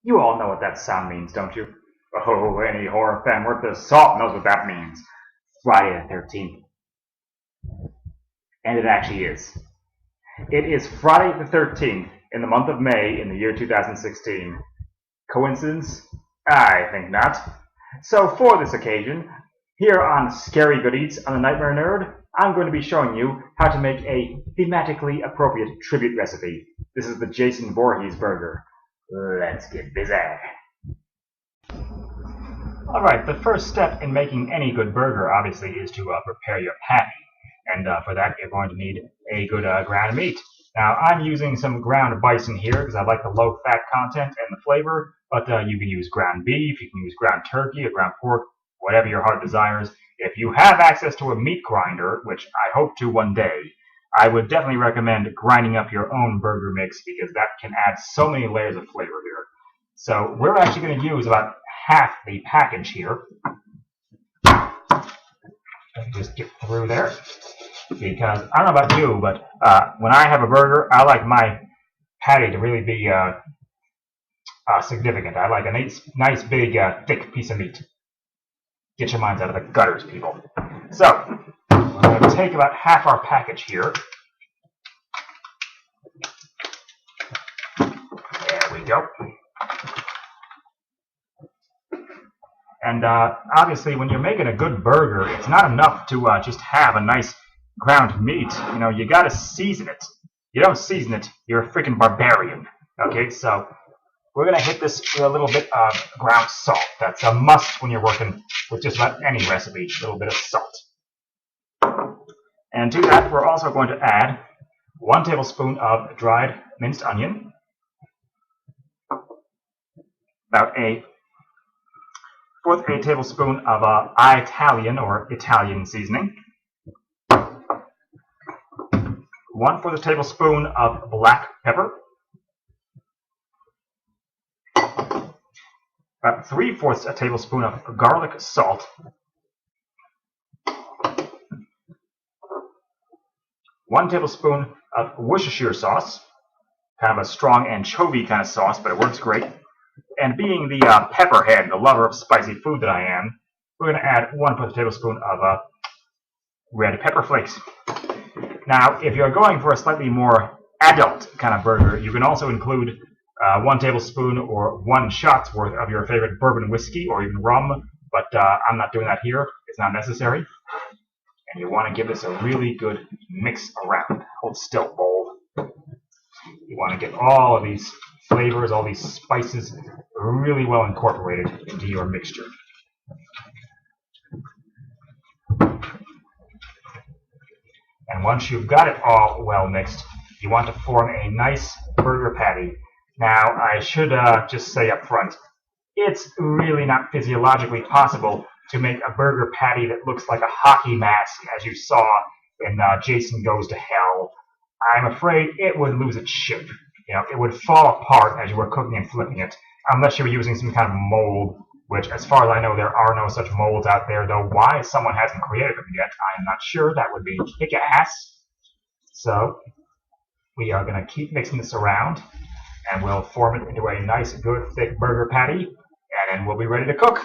You all know what that sound means, don't you? Oh, any horror fan worth their salt knows what that means. Friday the 13th. And it actually is. It is Friday the 13th in the month of May in the year 2016. Coincidence? I think not. So for this occasion, here on Scary Good Eats on the Nightmare Nerd, I'm going to be showing you how to make a thematically appropriate tribute recipe. This is the Jason Voorhees burger. Let's get busy. Alright, the first step in making any good burger, obviously, is to prepare your patty. And for that, you're going to need a good ground meat. Now, I'm using some ground bison here because I like the low fat content and the flavor, but you can use ground beef, you can use ground turkey or ground pork, whatever your heart desires. If you have access to a meat grinder, which I hope to one day, I would definitely recommend grinding up your own burger mix because that can add so many layers of flavor here. So we're actually going to use about half the package here. Just get through there. Because I don't know about you, but when I have a burger, I like my patty to really be significant. I like a nice big, thick piece of meat. Get your minds out of the gutters, people. So, we're going to take about half our package here. There we go. And obviously, when you're making a good burger, it's not enough to just have a nice ground meat. You know, you gotta season it. You don't season it, you're a freaking barbarian. Okay, so we're gonna hit this with a little bit of ground salt. That's a must when you're working with just about any recipe, a little bit of salt. And to that, we're also going to add 1 tablespoon of dried minced onion, about a 1/4 tablespoon of Italian or Italian seasoning, 1/4 tablespoon of black pepper, about 3/4 tablespoon of garlic salt, 1 tablespoon of Worcestershire sauce, kind of a strong anchovy kind of sauce, but it works great. And being the pepperhead, the lover of spicy food that I am, we're going to add 1/4 tablespoon of red pepper flakes. Now, if you're going for a slightly more adult kind of burger, you can also include 1 tablespoon or 1 shot's worth of your favorite bourbon whiskey or even rum, but I'm not doing that here. It's not necessary. And you want to give this a really good mix around. Hold still, bowl. You want to get all of these flavors, all these spices really well incorporated into your mixture. And once you've got it all well mixed, you want to form a nice burger patty. Now, I should just say up front, it's really not physiologically possible to make a burger patty that looks like a hockey mask, as you saw in Jason Goes to Hell. I'm afraid it would lose its shape. You know, it would fall apart as you were cooking and flipping it, unless you were using some kind of mold, which, as far as I know, there are no such molds out there, though why someone hasn't created them yet, I'm not sure. That would be kick-ass. So, we are going to keep mixing this around, and we'll form it into a nice, good, thick burger patty, and then we'll be ready to cook.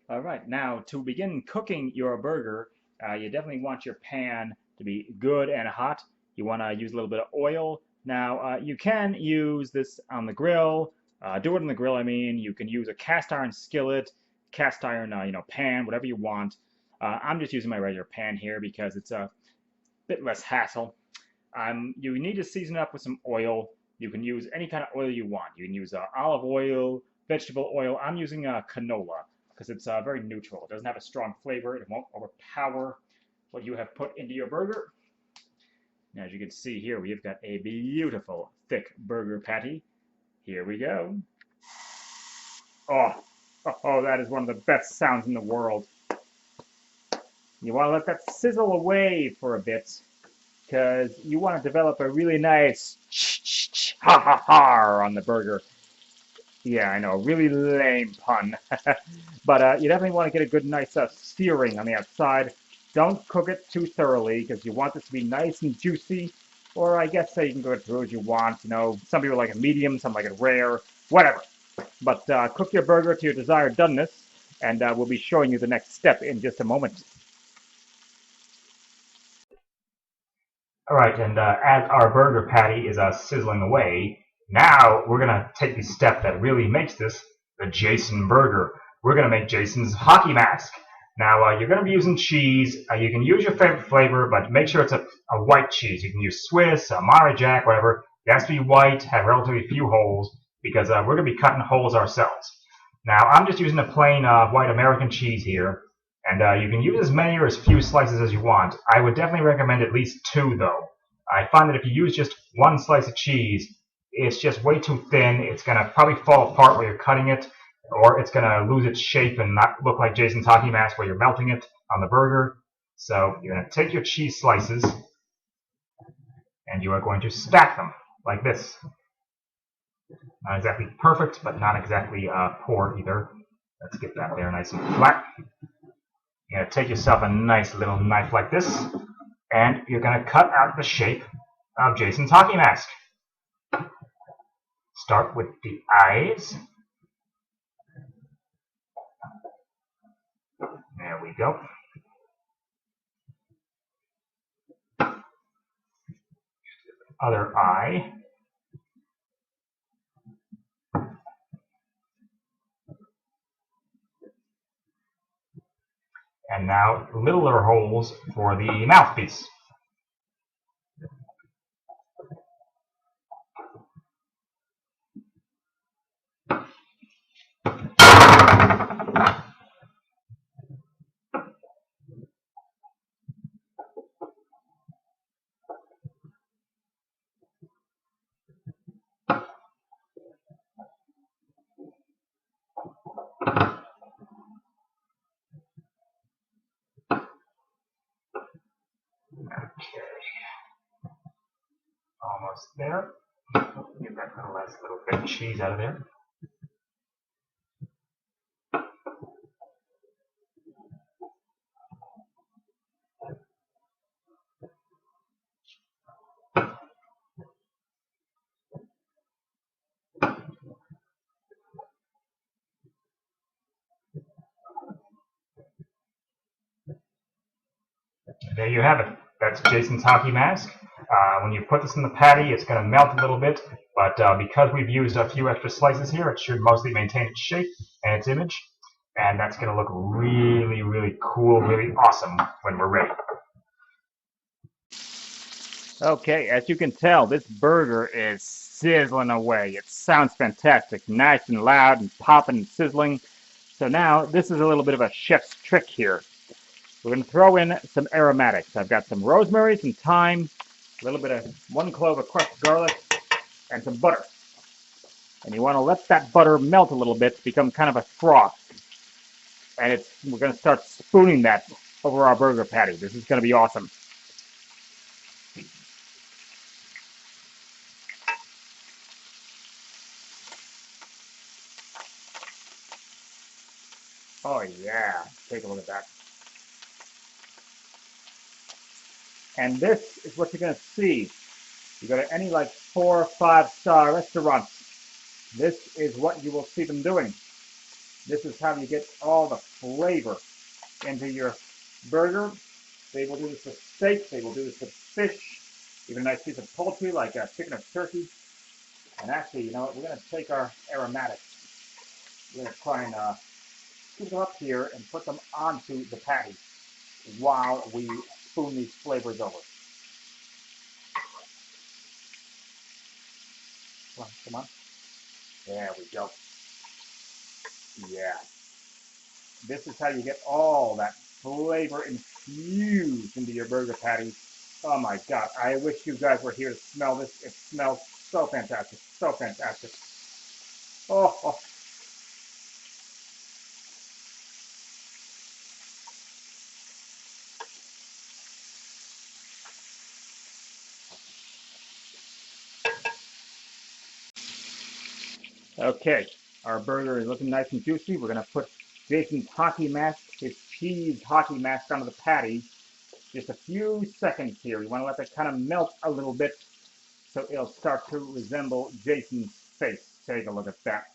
All right, now to begin cooking your burger, you definitely want your pan to be good and hot. You want to use a little bit of oil. Now, you can use this on the grill. Do it on the grill, I mean. You can use a cast iron skillet, cast iron pan, whatever you want. I'm just using my regular pan here because it's a bit less hassle. You need to season it up with some oil. You can use any kind of oil you want. You can use olive oil, vegetable oil. I'm using canola because it's very neutral. It doesn't have a strong flavor. It won't overpower what you have put into your burger. Now, as you can see here, we've got a beautiful thick burger patty. Here we go. Oh, that is one of the best sounds in the world. You want to let that sizzle away for a bit, because you want to develop a really nice ha-ha-ha on the burger. Yeah, I know, really lame pun. But you definitely want to get a good, nice searing on the outside. Don't cook it too thoroughly because you want this to be nice and juicy Or I guess you can go through as you want. You know, some people like it medium, some like it rare, whatever. But cook your burger to your desired doneness, and we'll be showing you the next step in just a moment. All right, and as our burger patty is sizzling away, now we're going to take the step that really makes this the Jason burger. We're going to make Jason's hockey mask. Now, you're going to be using cheese. You can use your favorite flavor, but make sure it's a white cheese. You can use Swiss, Monterey Jack, whatever. It has to be white, have relatively few holes, because we're going to be cutting holes ourselves. Now, I'm just using a plain white American cheese here. And you can use as many or as few slices as you want. I would definitely recommend at least 2, though. I find that if you use just 1 slice of cheese, it's just way too thin. It's going to probably fall apart while you're cutting it, or it's going to lose its shape and not look like Jason's hockey mask where you're melting it on the burger. So you're going to take your cheese slices, and you are going to stack them like this. Not exactly perfect, but not exactly poor either. Let's get that there nice and flat. You're going to take yourself a nice little knife like this, and you're going to cut out the shape of Jason's hockey mask. Start with the eyes. There we go. Other eye. And now littler holes for the mouthpiece. Okay. Almost there. Get that last little bit of cheese out of there. There you have it. That's Jason's hockey mask. When you put this in the patty, it's going to melt a little bit, but because we've used a few extra slices here, it should mostly maintain its shape and its image, and that's going to look really, really cool, really awesome when we're ready. Okay, as you can tell, this burger is sizzling away. It sounds fantastic, nice and loud and popping and sizzling. So now, this is a little bit of a chef's trick here. We're going to throw in some aromatics. I've got some rosemary, some thyme, a little bit of 1 clove of crushed garlic, and some butter. And you want to let that butter melt a little bit, become kind of a froth. And we're going to start spooning that over our burger patty. This is going to be awesome. Oh yeah, take a look at that. And this is what you're going to see. You go to any like 4 or 5-star restaurants. This is what you will see them doing. This is how you get all the flavor into your burger. They will do this with steak. They will do this with fish. Even a nice piece of poultry like chicken or turkey. And actually, you know what? We're going to take our aromatics. We're going to try and scoop them up here and put them onto the patty while we spoon these flavors over. Come on, come on. There we go. Yeah. This is how you get all that flavor infused into your burger patty. Oh my God. I wish you guys were here to smell this. It smells so fantastic. So fantastic. Oh, oh. Okay. Our burger is looking nice and juicy. We're going to put Jason's hockey mask, his cheese hockey mask onto the patty. just a few seconds here. We want to let that kind of melt a little bit so it'll start to resemble Jason's face. Take a look at that.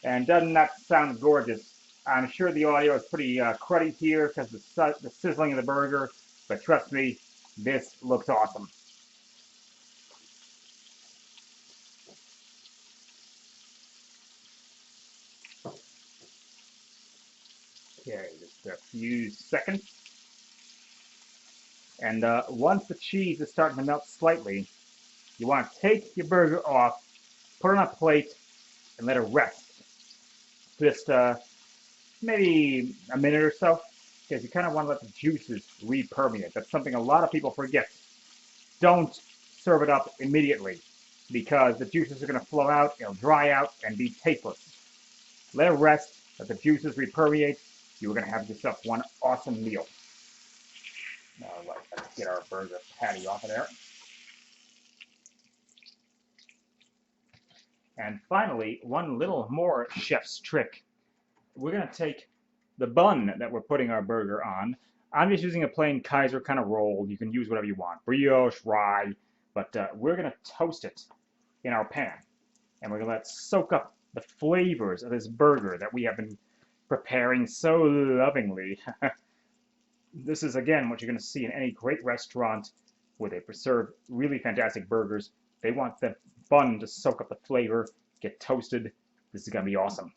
And doesn't that sound gorgeous? I'm sure the audio is pretty cruddy here because the sizzling of the burger, but trust me, this looks awesome. Okay, just a few seconds. And once the cheese is starting to melt slightly, you want to take your burger off, put it on a plate, and let it rest. Just maybe a minute or so, because you kind of want to let the juices re-permeate. That's something a lot of people forget. Don't serve it up immediately, because the juices are going to flow out, it'll dry out, and be tasteless. Let it rest, let the juices re-permeate. You're going to have yourself one awesome meal. Now let's get our burger patty off of there. And finally, one little more chef's trick. We're going to take the bun that we're putting our burger on. I'm just using a plain Kaiser kind of roll. You can use whatever you want, brioche, rye, but we're going to toast it in our pan. And we're going to let it soak up the flavors of this burger that we have been preparing so lovingly. This is, again, what you're going to see in any great restaurant where they preserve really fantastic burgers. They want the bun to soak up the flavor, get toasted. This is going to be awesome.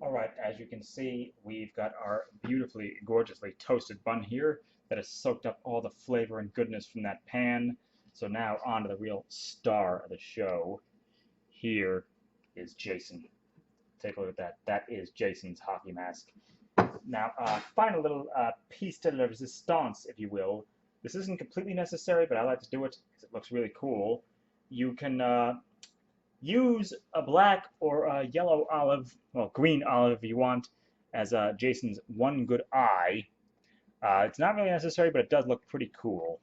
All right, as you can see, we've got our beautifully, gorgeously toasted bun here that has soaked up all the flavor and goodness from that pan. So now on to the real star of the show. Here is Jason. Take a look at that. That is Jason's hockey mask. Now, final little piece de resistance, if you will. This isn't completely necessary, but I like to do it because it looks really cool. You can use a black or a yellow olive, well, green olive if you want, as Jason's one good eye. It's not really necessary, but it does look pretty cool.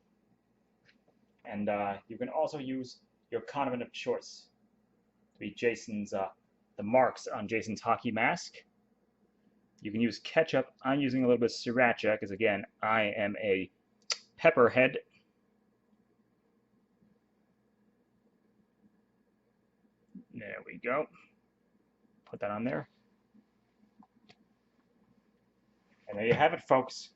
And you can also use your condiment of choice to be Jason's, the marks on Jason's hockey mask. You can use ketchup. I'm using a little bit of sriracha because, again, I am a pepperhead. There we go. Put that on there. And there you have it, folks.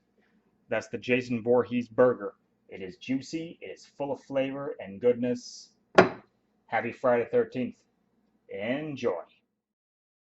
That's the Jason Voorhees burger. It is juicy, it is full of flavor and goodness. Happy Friday 13th. Enjoy.